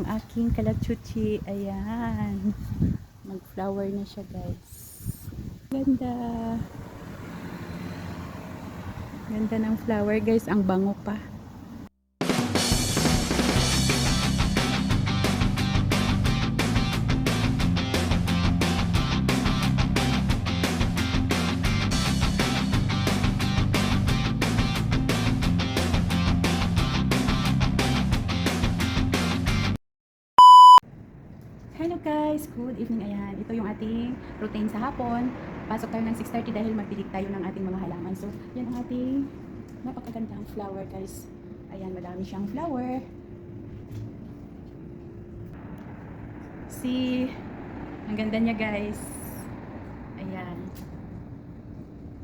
ang aking kalachuchi. Ayan. Mag-flower na siya, guys. Ganda. Ganda ng flower, guys. Ang bango pa. Hello guys, good evening. Ayan, ito yung ating routine sa hapon. Pasok tayo ng 6:30 dahil magpilig tayo ng ating mga halaman. So, yan ang ating napakagandang flower, guys. Ayan, madami siyang flower. See, ang ganda niya, guys. Ayan.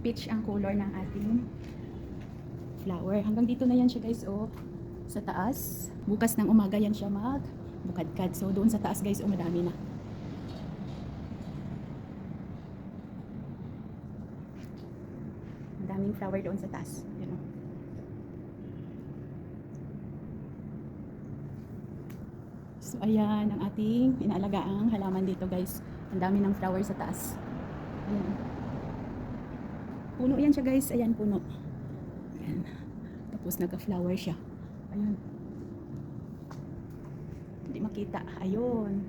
Peach ang color ng ating flower. Hanggang dito na yan siya, guys, oh. Sa taas. Bukas ng umaga yan siya bukadkad. So doon sa taas, guys, madami na. Daming flower doon sa taas. Yun, oh. So ayan ang ating inaalagaang halaman dito, guys. Ang dami ng flower sa taas. Ayan. Puno yan siya, guys. Ayan, puno. Ayan. Tapos nagka-flower siya. Ayan. Hindi makita. Ayun.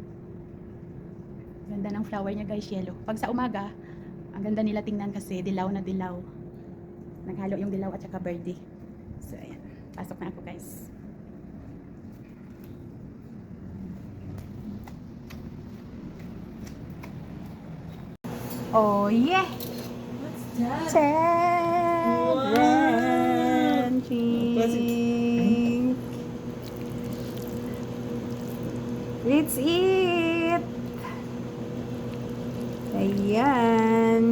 Ganda ng flower niya, guys, yellow. Pag sa umaga, ang ganda nila tingnan kasi dilaw na dilaw. Naghalo yung dilaw at saka verde. So, ayan. Pasok na ako, guys. Oh, yeah! What's that? Challenging. Let's eat! Ayan.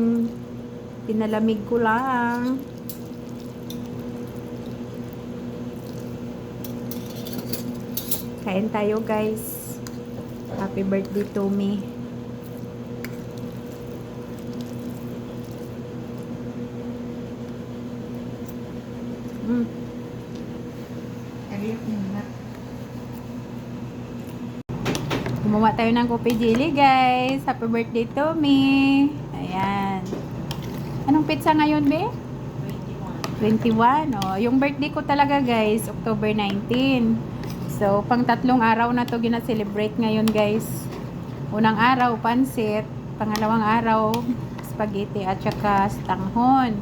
Pinalamig ko lang. Kain tayo, guys. Happy birthday to me. Gumawa tayo ng kopi jelly, guys. Happy birthday to me. Ayan. Anong pizza ngayon, be? 21. Oh, yung birthday ko talaga, guys, October 19. So, pang 3 araw na to gina-celebrate ngayon, guys. Unang araw, pansit. Pangalawang araw, spaghetti at saka stanghon.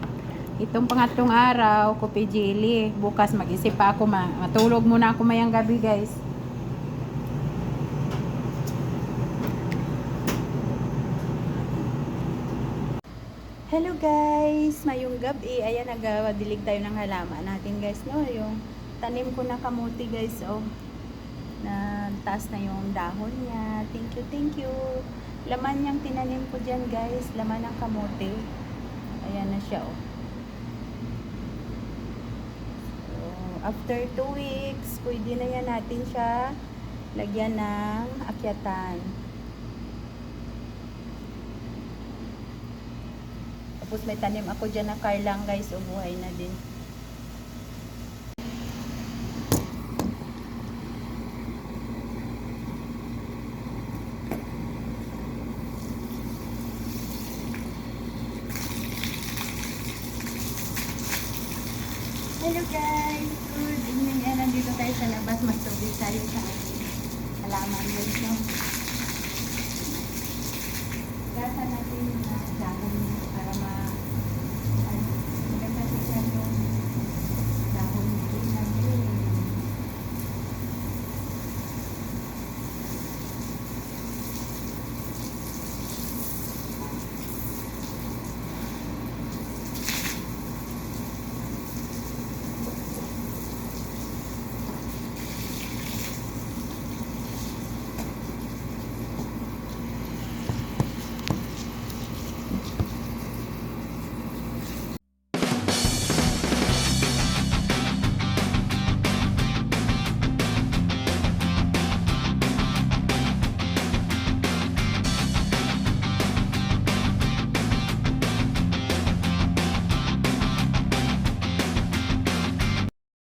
Itong pangatlong araw, kopi jelly. Bukas mag-isip pa ako, matulog muna ako mayang gabi, guys. Hello guys, mayong gabi. Ayan, nagdilig tayo ng halaman natin, guys, no? Yung tanim ko na kamuti, guys, oh. Na taas na yung dahon niya. Thank you, thank you. Laman yung tinanim ko dyan, guys. Laman ng kamuti. Ayan na siya, oh. So, after 2 weeks, pwede na yan natin siya lagyan ng akyatan. Tapos may tanim ako dyan na karlang, guys. O, buhay na din. Hello guys! Good evening. Nandito tayo sa labas. Magtubig tayo sa halaman, guys, no? Gasa natin yung dahon para